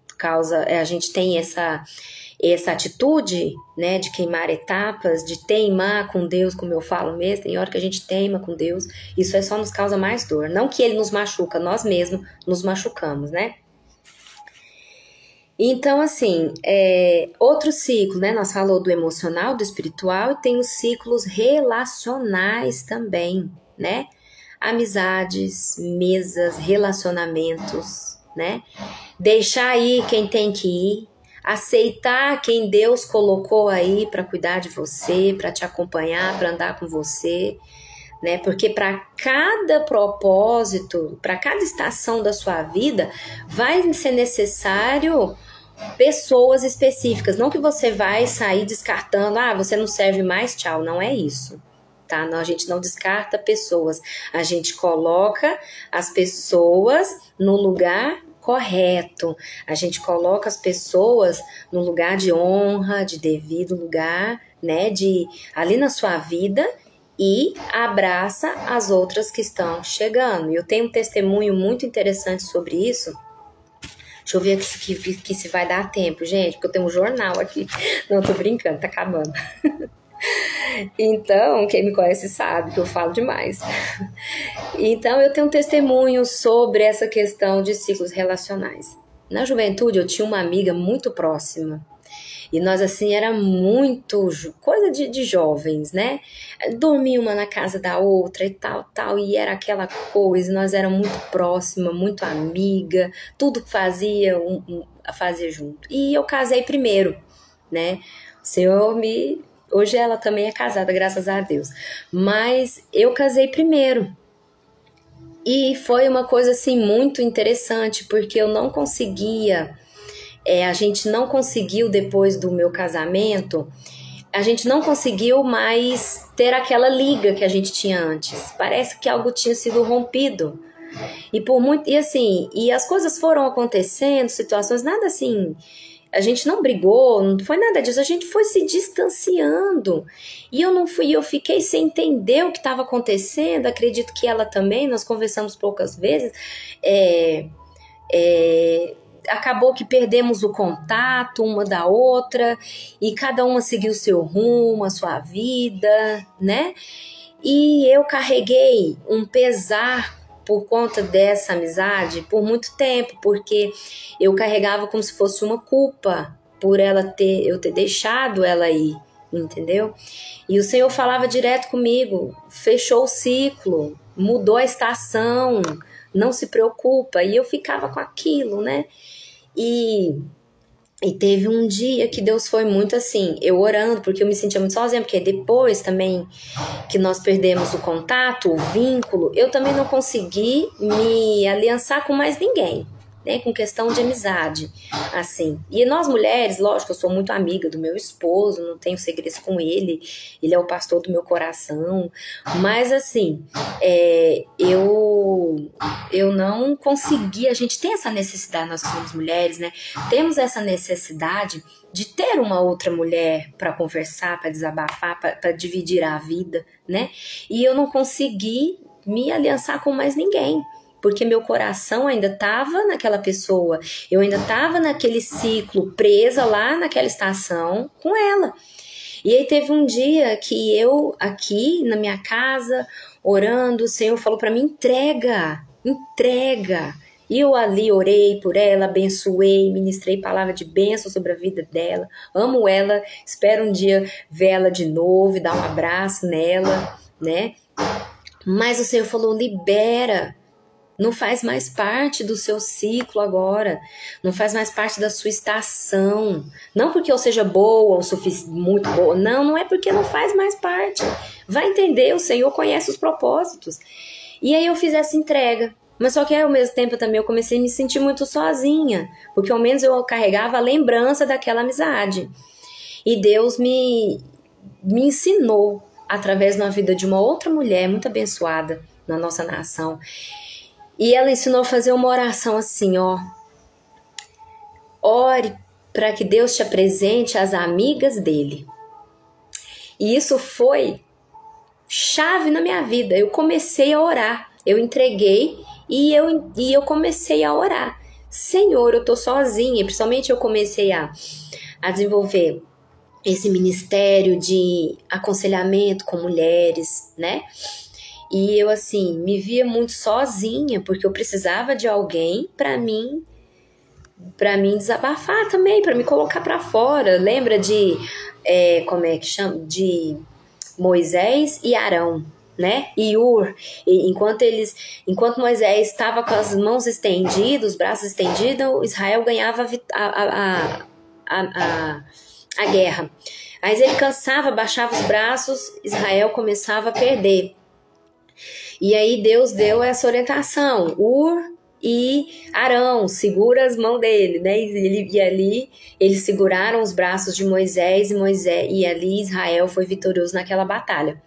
essa atitude, né, de queimar etapas, de teimar com Deus, como eu falo mesmo, tem hora que a gente teima com Deus, isso só nos causa mais dor. Não que Ele nos machuca, nós mesmos nos machucamos, né? Então, assim, outro ciclo, né? Nós falamos do emocional, do espiritual, e tem os ciclos relacionais também, né? Amizades, mesas, relacionamentos, né? Deixar ir quem tem que ir, aceitar quem Deus colocou aí para cuidar de você, para te acompanhar, para andar com você, né? Porque para cada propósito, para cada estação da sua vida, vai ser necessário pessoas específicas. Não que você vai sair descartando, você não serve mais, tchau, não é isso. Tá? Não, a gente não descarta pessoas, a gente coloca as pessoas no lugar correto, a gente coloca as pessoas no lugar de honra, de devido lugar, né, ali na sua vida, e abraça as outras que estão chegando. Eu tenho um testemunho muito interessante sobre isso. Deixa eu ver que se vai dar tempo, gente, porque eu tenho um jornal aqui. Não, tô brincando, tá acabando. Então, quem me conhece sabe que eu falo demais. Então, eu tenho um testemunho sobre essa questão de ciclos relacionais. Na juventude, eu tinha uma amiga muito próxima. E nós, assim, era muito coisa de jovens, né? Dormia uma na casa da outra e tal. E era aquela coisa, nós éramos muito próximas, muito amiga, tudo que fazia, fazia junto. E eu casei primeiro, né? O Senhor me... Hoje ela também é casada, graças a Deus. Mas eu casei primeiro. E foi uma coisa, assim, muito interessante, porque eu não conseguia... a gente não conseguiu, depois do meu casamento, a gente não conseguiu mais ter aquela liga que a gente tinha antes. Parece que algo tinha sido rompido. E as coisas foram acontecendo, situações, nada assim... A gente não brigou, não foi nada disso, a gente foi se distanciando. E eu fiquei sem entender o que estava acontecendo, acredito que ela também, nós conversamos poucas vezes, acabou que perdemos o contato uma da outra, e cada uma seguiu o seu rumo, a sua vida, né? E eu carreguei um pesar por conta dessa amizade por muito tempo, porque eu carregava como se fosse uma culpa por eu ter deixado ela ir, entendeu? E o Senhor falava direto comigo, fechou o ciclo, mudou a estação, não se preocupa. E eu ficava com aquilo, né? E teve um dia que Deus foi muito assim, eu orando, porque eu me sentia muito sozinha, porque depois também que nós perdemos o contato, o vínculo, eu também não consegui me aliançar com mais ninguém, né, com questão de amizade, assim. E nós mulheres, lógico, eu sou muito amiga do meu esposo, não tenho segredos com ele é o pastor do meu coração, mas assim, eu não consegui, a gente tem essa necessidade, nós que somos mulheres, né, temos essa necessidade de ter uma outra mulher para conversar, para desabafar, para dividir a vida, né, e eu não consegui me aliançar com mais ninguém, porque meu coração ainda estava naquela pessoa, eu ainda estava naquele ciclo, presa lá naquela estação com ela. E aí teve um dia que eu, aqui na minha casa, orando, o Senhor falou para mim, entrega. E eu ali orei por ela, abençoei, ministrei palavra de bênção sobre a vida dela, amo ela, espero um dia ver ela de novo, dar um abraço nela, né? Mas o Senhor falou, libera. Não faz mais parte do seu ciclo agora, não faz mais parte da sua estação, não porque eu seja boa ou muito boa, não é porque não faz mais parte, vai entender, o Senhor conhece os propósitos. E aí eu fiz essa entrega, mas só que ao mesmo tempo também eu comecei a me sentir muito sozinha, porque ao menos eu carregava a lembrança daquela amizade, e Deus me ensinou, através da vida de uma outra mulher muito abençoada na nossa nação. E ela ensinou a fazer uma oração assim, ó. Ore para que Deus te apresente as amigas dele. E isso foi chave na minha vida. Eu comecei a orar. Eu entreguei e eu comecei a orar. Senhor, eu tô sozinha. Principalmente eu comecei a desenvolver esse ministério de aconselhamento com mulheres, né? E eu, assim, me via muito sozinha, porque eu precisava de alguém para mim desabafar também, para me colocar para fora. Lembra de, como é que chama? De Moisés e Arão, né? E Ur. Enquanto Moisés estava com as mãos estendidas, os braços estendidos, Israel ganhava a guerra. Mas ele cansava, baixava os braços, Israel começava a perder. E aí Deus deu essa orientação, Ur e Arão, segura as mãos dele, né? E ali eles seguraram os braços de Moisés, e ali Israel foi vitorioso naquela batalha.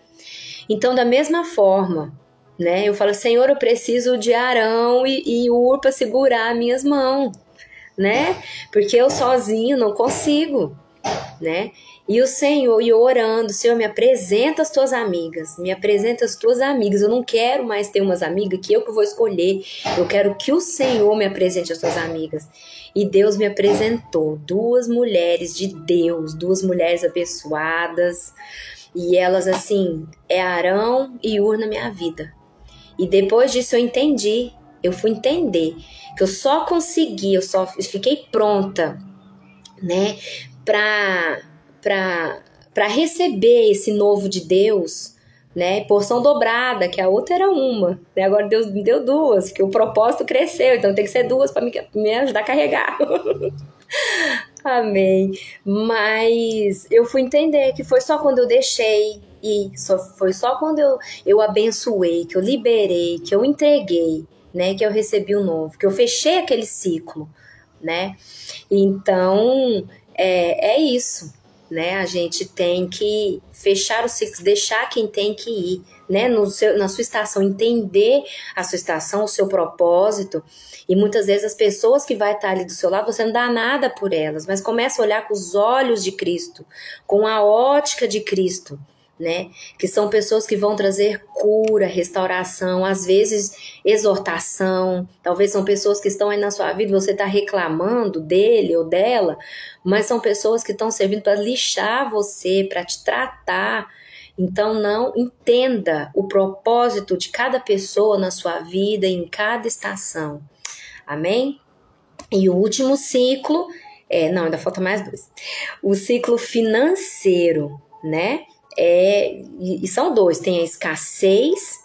Então, da mesma forma, né? Eu falo, Senhor, eu preciso de Arão e Ur para segurar minhas mãos, né? Porque eu sozinho não consigo, né? E o Senhor, e orando, Senhor, me apresenta as tuas amigas, eu não quero mais ter umas amigas que eu vou escolher, eu quero que o Senhor me apresente as tuas amigas. E Deus me apresentou 2 mulheres de Deus, 2 mulheres abençoadas, e elas, assim, Arão e Ur na minha vida. E depois disso eu fui entender que eu só fiquei pronta né? Para receber esse novo de Deus, né? Porção dobrada, que a outra era uma, né? Agora Deus me deu duas, que o propósito cresceu, então tem que ser duas para me ajudar a carregar. Amém. Mas eu fui entender que foi só quando eu deixei e foi só quando eu abençoei, que eu liberei, que eu entreguei, né? Que eu recebi o novo, que eu fechei aquele ciclo, né? Então, é isso, né? A gente tem que fechar os ciclos, deixar quem tem que ir, né? Na sua estação, entender a sua estação, o seu propósito. E muitas vezes as pessoas que vai estar ali do seu lado, você não dá nada por elas, mas começa a olhar com os olhos de Cristo, com a ótica de Cristo, né? Que são pessoas que vão trazer cura, restauração, às vezes exortação. Talvez são pessoas que estão aí na sua vida, você está reclamando dele ou dela, mas são pessoas que estão servindo para lixar você, para te tratar. Então não entenda o propósito de cada pessoa na sua vida, em cada estação. Amém? E o último ciclo, não, ainda falta mais dois. O ciclo financeiro, né? E são dois, tem a escassez,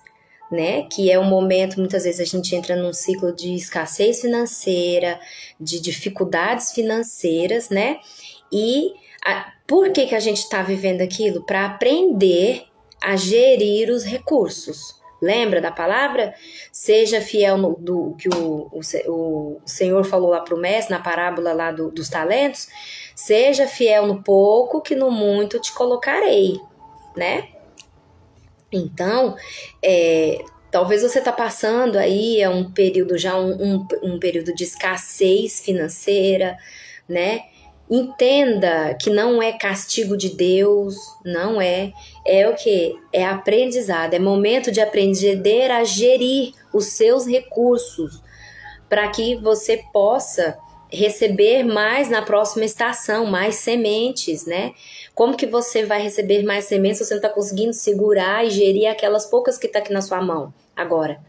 né? Que é um momento, muitas vezes a gente entra num ciclo de escassez financeira, de dificuldades financeiras, né? E por que a gente está vivendo aquilo? Para aprender a gerir os recursos. Lembra da palavra? Seja fiel do que o Senhor falou lá para o mestre, na parábola lá dos talentos. Seja fiel no pouco, que no muito te colocarei, né? Então, talvez você está passando aí um período já, um período de escassez financeira, né? Entenda que não é castigo de Deus, não é o que? É aprendizado, é momento de aprender a gerir os seus recursos para que você possa receber mais na próxima estação, mais sementes, né? Como que você vai receber mais sementes se você não está conseguindo segurar e gerir aquelas poucas que estão aqui na sua mão agora,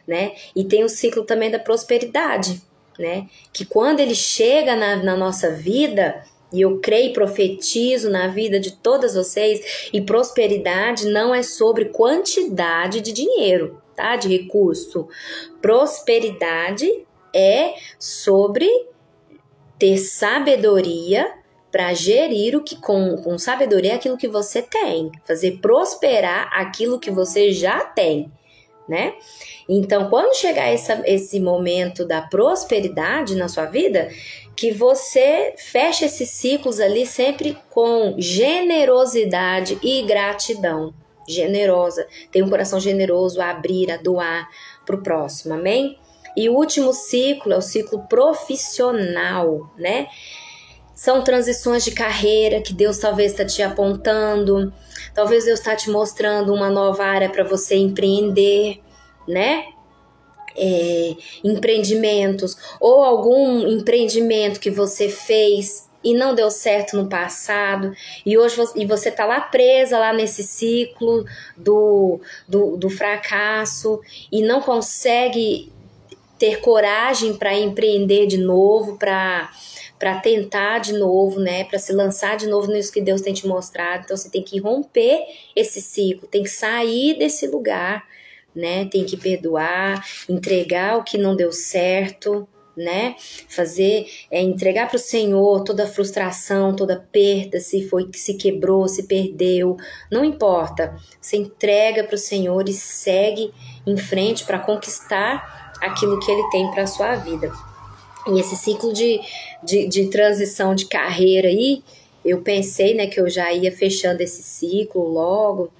né? E tem o ciclo também da prosperidade, né? Que quando ele chega na nossa vida, e eu creio e profetizo na vida de todas vocês, e prosperidade não é sobre quantidade de dinheiro, tá? De recurso. Prosperidade é sobre ter sabedoria para gerir com sabedoria aquilo que você tem, fazer prosperar aquilo que você já tem, né? Então, quando chegar esse momento da prosperidade na sua vida, que você feche esses ciclos ali sempre com generosidade e gratidão. Generosa, tem um coração generoso a abrir, a doar para o próximo, amém? E o último ciclo é o ciclo profissional, né? São transições de carreira que Deus talvez está te apontando, talvez Deus está te mostrando uma nova área para você empreender, né? Empreendimentos, ou algum empreendimento que você fez e não deu certo no passado, e hoje você está lá presa lá nesse ciclo do fracasso e não consegue ter coragem para empreender de novo, para tentar de novo, né? Para se lançar de novo nisso que Deus tem te mostrado. Então você tem que romper esse ciclo, tem que sair desse lugar, né? Tem que perdoar, entregar o que não deu certo, né? Entregar para o Senhor toda a frustração, toda a perda, se quebrou, se perdeu, não importa. Você entrega para o Senhor e segue em frente para conquistar aquilo que Ele tem para a sua vida. E esse ciclo de transição de carreira aí, eu pensei, né, que eu já ia fechando esse ciclo logo,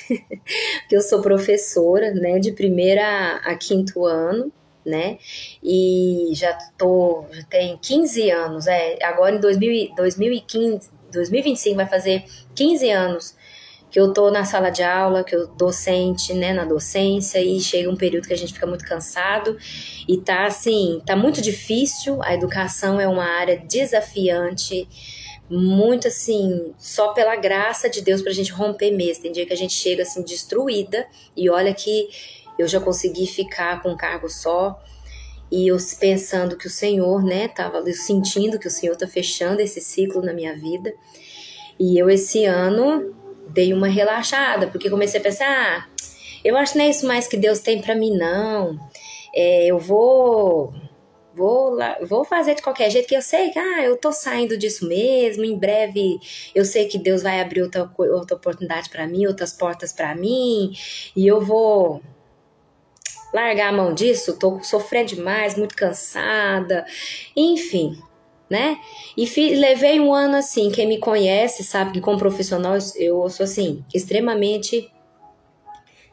porque eu sou professora, né, de 1º a 5º ano, né, e já tem 15 anos, agora em 2025 vai fazer 15 anos que eu tô na sala de aula, que eu docente, né, na docência, e chega um período que a gente fica muito cansado, e tá muito difícil, a educação é uma área desafiante, muito assim, só pela graça de Deus pra gente romper mesmo. Tem dia que a gente chega assim destruída, e olha que eu já consegui ficar com um cargo só, E eu pensando que o Senhor, né, tava sentindo que o Senhor tá fechando esse ciclo na minha vida. E eu esse ano dei uma relaxada, porque comecei a pensar, eu acho que não é isso mais que Deus tem pra mim, não. Eu vou fazer de qualquer jeito, que eu sei que eu tô saindo disso mesmo, em breve eu sei que Deus vai abrir outra oportunidade pra mim, outras portas pra mim, e eu vou largar a mão disso, tô sofrendo demais, muito cansada, enfim, né? E levei um ano assim, quem me conhece sabe que como profissional eu sou assim, extremamente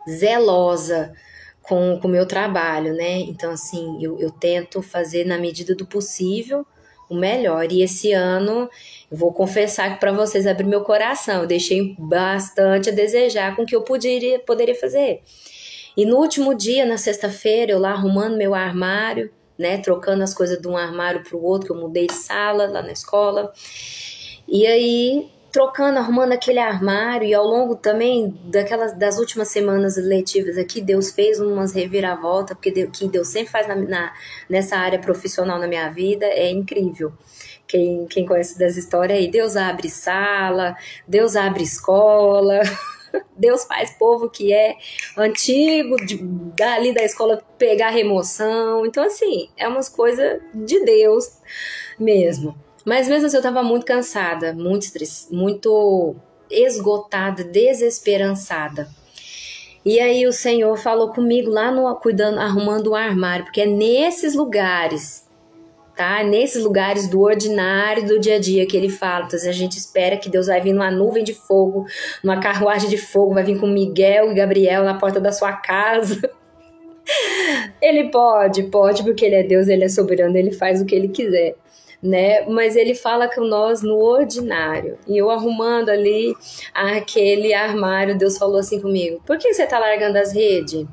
zelosa com o meu trabalho, né? Então assim, eu tento fazer na medida do possível o melhor. E esse ano, eu vou confessar que para vocês abrir meu coração, eu deixei bastante a desejar com o que eu poderia fazer. E no último dia, na sexta-feira, eu lá arrumando meu armário, né, trocando as coisas de um armário para o outro, que eu mudei de sala lá na escola. E aí, trocando, arrumando aquele armário, e ao longo também das últimas semanas letivas aqui, Deus fez umas reviravoltas, porque que Deus sempre faz nessa área profissional na minha vida, é incrível. Quem conhece das histórias aí, Deus abre sala, Deus abre escola... Deus faz povo que é antigo, dali da escola pegar remoção. Então, assim, é umas coisas de Deus mesmo. Mas mesmo assim, eu tava muito cansada, muito esgotada, desesperançada. E aí o Senhor falou comigo lá arrumando o armário, porque é nesses lugares, tá? Nesses lugares do ordinário, do dia a dia que ele fala. Então, a gente espera que Deus vai vir numa nuvem de fogo, numa carruagem de fogo, vai vir com Miguel e Gabriel na porta da sua casa. Ele pode, porque ele é Deus, ele é soberano, ele faz o que ele quiser, né? Mas ele fala com nós no ordinário. E eu arrumando ali aquele armário, Deus falou assim comigo: por que você tá largando as redes?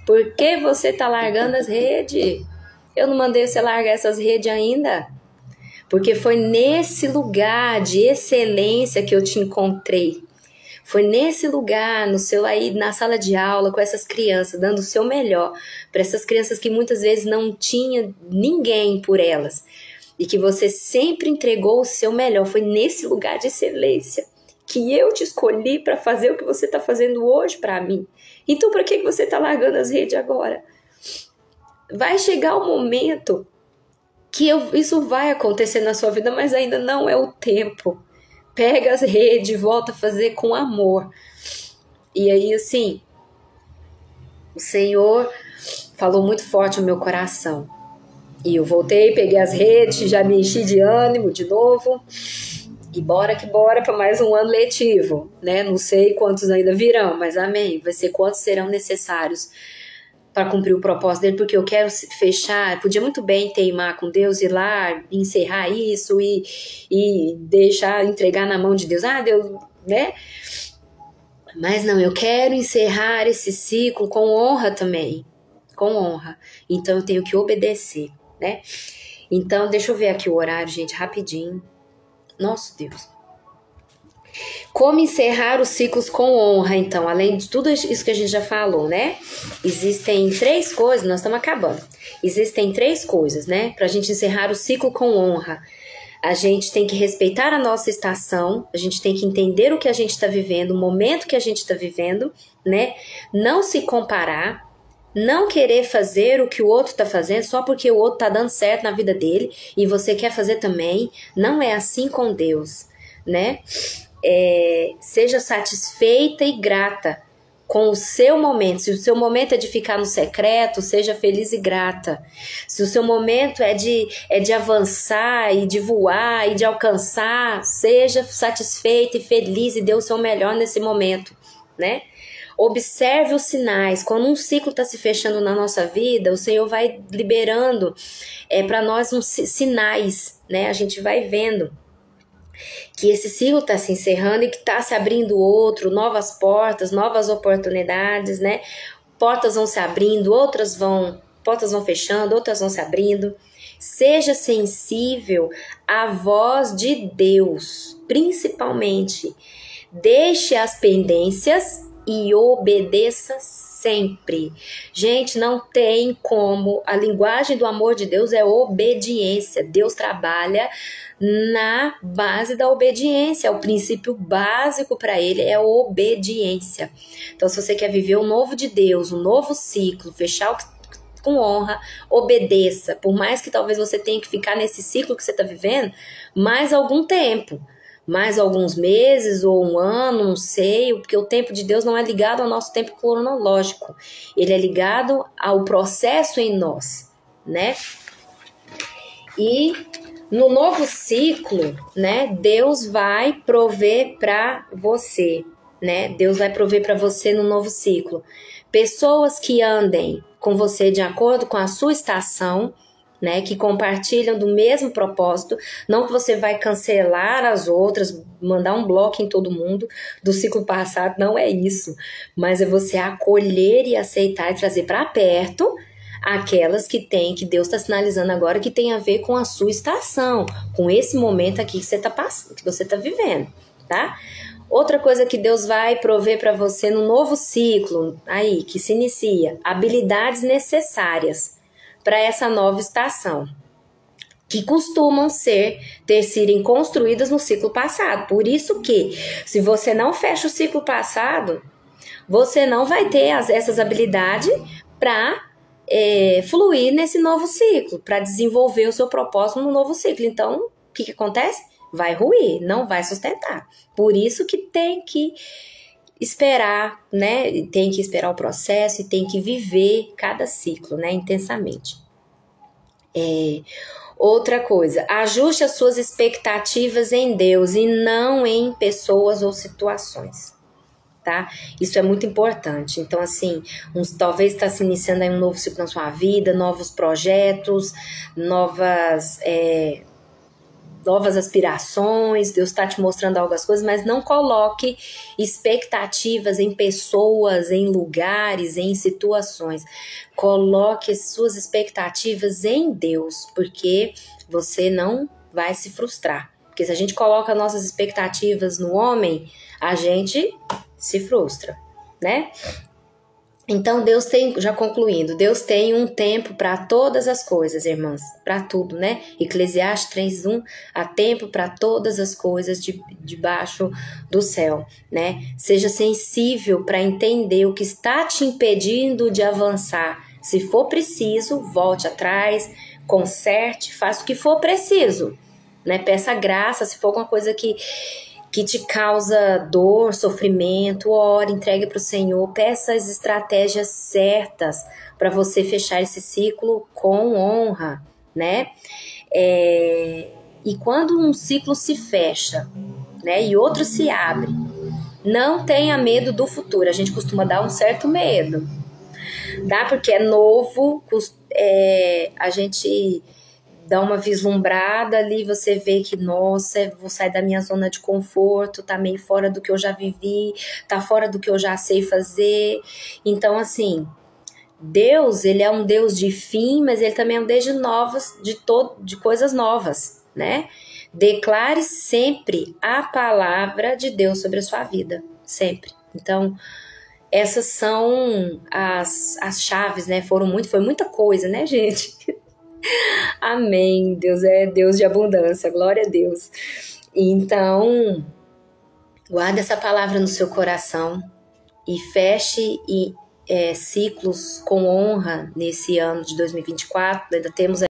Por que você tá largando as redes? Eu não mandei você largar essas redes ainda, porque foi nesse lugar de excelência que eu te encontrei. Foi nesse lugar, aí na sala de aula, com essas crianças, dando o seu melhor para essas crianças que muitas vezes não tinha ninguém por elas, e que você sempre entregou o seu melhor. Foi nesse lugar de excelência que eu te escolhi para fazer o que você está fazendo hoje para mim. Então, para que você está largando as redes agora? Vai chegar o momento que isso vai acontecer na sua vida, mas ainda não é o tempo. Pega as redes, volta a fazer com amor. E aí, assim, o Senhor falou muito forte no meu coração. E eu voltei, peguei as redes, já me enchi de ânimo de novo. E bora para mais um ano letivo, né? Não sei quantos ainda virão, mas amém. Vai ser quantos serão necessários para cumprir o propósito dele, porque eu quero fechar. Podia muito bem teimar com Deus, ir lá, encerrar isso e deixar, entregar na mão de Deus. Deus, né? Mas não, eu quero encerrar esse ciclo com honra também, com honra. Então eu tenho que obedecer, né? Então, deixa eu ver aqui o horário, gente, rapidinho. Nosso Deus. Como encerrar os ciclos com honra, então, além de tudo isso que a gente já falou, né? Existem 3 coisas, nós estamos acabando. Existem 3 coisas, né? Pra gente encerrar o ciclo com honra. A gente tem que respeitar a nossa estação, a gente tem que entender o que a gente está vivendo, o momento que a gente está vivendo, né? Não se comparar, não querer fazer o que o outro está fazendo só porque o outro está dando certo na vida dele e você quer fazer também. Não é assim com Deus, né? Seja satisfeita e grata com o seu momento. Se o seu momento é de ficar no secreto, seja feliz e grata. Se o seu momento é de avançar e de voar e de alcançar, seja satisfeita e feliz e dê o seu melhor nesse momento, né? Observe os sinais. Quando um ciclo está se fechando na nossa vida, o Senhor vai liberando para nós uns sinais, né? A gente vai vendo que esse ciclo está se encerrando e que está se abrindo outro, novas portas, novas oportunidades, né? Portas vão se abrindo, portas vão fechando, outras vão se abrindo. Seja sensível à voz de Deus, principalmente. Deixe as pendências e obedeça sempre. Gente, não tem como. A linguagem do amor de Deus é obediência. Deus trabalha na base da obediência. O princípio básico para ele é a obediência. Então, se você quer viver o novo de Deus, um novo ciclo, fechar com honra, obedeça. Por mais que talvez você tenha que ficar nesse ciclo que você está vivendo mais algum tempo, mais alguns meses ou um ano, não sei, porque o tempo de Deus não é ligado ao nosso tempo cronológico. Ele é ligado ao processo em nós, né? E no novo ciclo, né, Deus vai prover para você, né? Deus vai prover para você no novo ciclo. Pessoas que andem com você de acordo com a sua estação, né, que compartilham do mesmo propósito, não que você vai cancelar as outras, mandar um bloco em todo mundo do ciclo passado, não é isso, mas é você acolher e aceitar e trazer para perto aquelas que Deus está sinalizando agora que tem a ver com a sua estação, com esse momento aqui que você está passando, que você está vivendo, tá? Outra coisa que Deus vai prover para você no novo ciclo aí que se inicia, habilidades necessárias para essa nova estação, que costumam ter sido construídas no ciclo passado. Por isso que, se você não fecha o ciclo passado, você não vai ter essas habilidades para fluir nesse novo ciclo, para desenvolver o seu propósito no novo ciclo. Então, o que acontece? Vai ruir, não vai sustentar. Por isso que tem que esperar, né? Tem que esperar o processo e tem que viver cada ciclo, né? Intensamente. Outra coisa, ajuste as suas expectativas em Deus e não em pessoas ou situações, tá? Isso é muito importante. Então, assim, talvez está se iniciando aí um novo ciclo na sua vida, novos projetos, novas aspirações, Deus está te mostrando algumas coisas, mas não coloque expectativas em pessoas, em lugares, em situações. Coloque suas expectativas em Deus, porque você não vai se frustrar. Porque se a gente coloca nossas expectativas no homem, a gente se frustra, né? Então, Deus tem, já concluindo, Deus tem um tempo para todas as coisas, irmãs, para tudo, né? Eclesiastes 3:1, há tempo para todas as coisas debaixo do céu, né? Seja sensível para entender o que está te impedindo de avançar. Se for preciso, volte atrás, conserte, faça o que for preciso, né? Peça graça, se for alguma coisa que te causa dor, sofrimento, ore, entregue para o Senhor, peça as estratégias certas para você fechar esse ciclo com honra, né? E quando um ciclo se fecha, né, e outro se abre, não tenha medo do futuro. A gente costuma dar um certo medo, tá? Porque é novo, a gente dá uma vislumbrada ali, você vê que, nossa, vou sair da minha zona de conforto, tá meio fora do que eu já vivi, tá fora do que eu já sei fazer. Então, assim, Deus, ele é um Deus de fim, mas ele também é um Deus de coisas novas, né? Declare sempre a palavra de Deus sobre a sua vida, sempre. Então, essas são as chaves, né? Foi muita coisa, né, gente? Amém, Deus é Deus de abundância, glória a Deus. Então, guarda essa palavra no seu coração e feche ciclos com honra nesse ano de 2024. Ainda temos